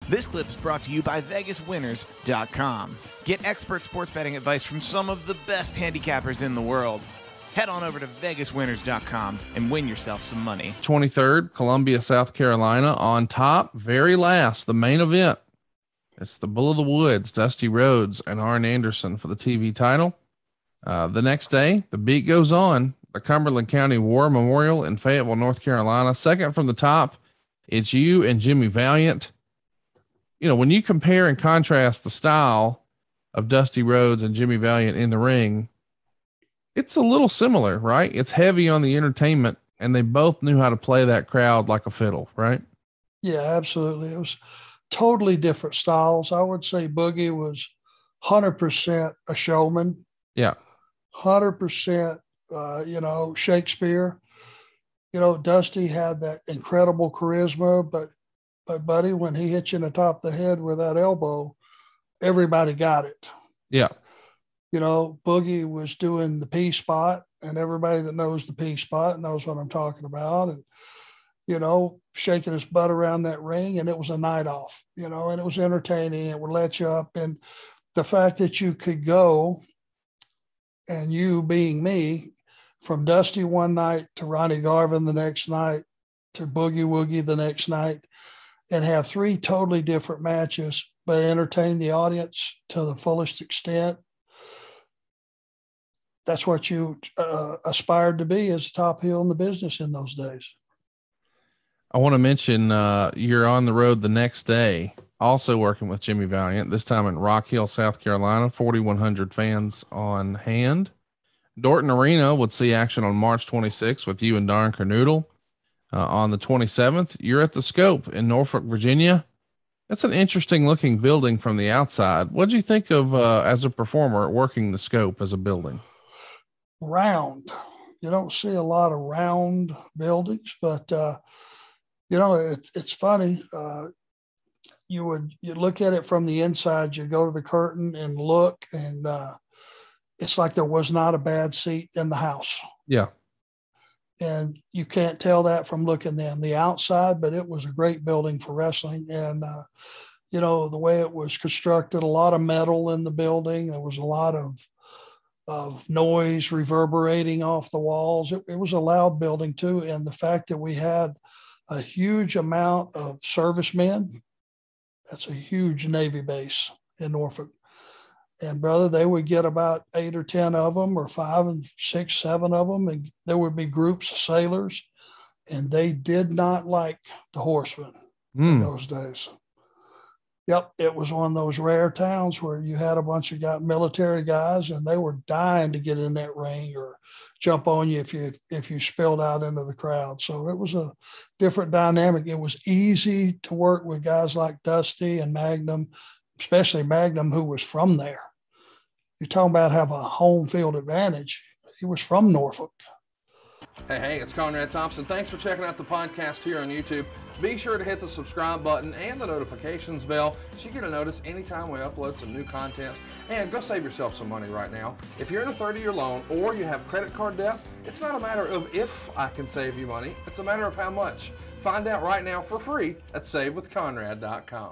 This clip is brought to you by VegasWinners.com. Get expert sports betting advice from some of the best handicappers in the world. Head on over to VegasWinners.com and win yourself some money. 23rd, Columbia, South Carolina. On top, very last, the main event. It's the Bull of the Woods, Dusty Rhodes and Arn Anderson for the TV title. The next day, the beat goes on. The Cumberland County War Memorial in Fayetteville, North Carolina. Second from the top, it's you and Jimmy Valiant. You know, when you compare and contrast the style of Dusty Rhodes and Jimmy Valiant in the ring, it's a little similar, right? It's heavy on the entertainment, and they both knew how to play that crowd like a fiddle, right? Yeah, absolutely. It was totally different styles. I would say Boogie was 100% a showman. Yeah. 100%, Shakespeare. Dusty had that incredible charisma, but buddy, when he hit you in the top of the head with that elbow, everybody got it. Yeah. Boogie was doing the P spot, and everybody that knows the P spot knows what I'm talking about. And, shaking his butt around that ring, and it was a night off, and it was entertaining. It would let you up. And the fact that you could go, and you being me, from Dusty one night to Ronnie Garvin the next night to Boogie Woogie the next night, and have three totally different matches, but entertain the audience to the fullest extent. That's what you aspired to be as a top heel in the business in those days. I want to mention you're on the road the next day, also working with Jimmy Valiant, this time in Rock Hill, South Carolina, 4,100 fans on hand. Dorton Arena would see action on March 26th with you and Darn Kernoodle. On the 27th, you're at the Scope in Norfolk, Virginia. That's an interesting looking building from the outside. What'd you think of as a performer working the Scope as a building? Round. You don't see a lot of round buildings, but it's funny. You look at it from the inside, you go to the curtain and look, and it's like there was not a bad seat in the house. Yeah. And you can't tell that from looking on the outside, but it was a great building for wrestling. And, the way it was constructed, a lot of metal in the building. There was a lot of noise reverberating off the walls. It was a loud building too. And the fact that we had a huge amount of servicemen, that's a huge Navy base in Norfolk. And brother, they would get about 8 or 10 of them, or 5 and 6, 7 of them. And there would be groups of sailors, and they did not like the Horsemen in those days. Yep. It was one of those rare towns where you had a bunch of military guys, and they were dying to get in that ring or jump on you if you spilled out into the crowd. So it was a different dynamic. It was easy to work with guys like Dusty and Magnum, especially Magnum, who was from there. You're talking about have a home field advantage. He was from Norfolk. Hey, it's Conrad Thompson. Thanks for checking out the podcast here on YouTube. Be sure to hit the subscribe button and the notifications bell so you get a notice anytime we upload some new content. And go save yourself some money right now. If you're in a 30-year loan or you have credit card debt, it's not a matter of if I can save you money. It's a matter of how much. Find out right now for free at SaveWithConrad.com.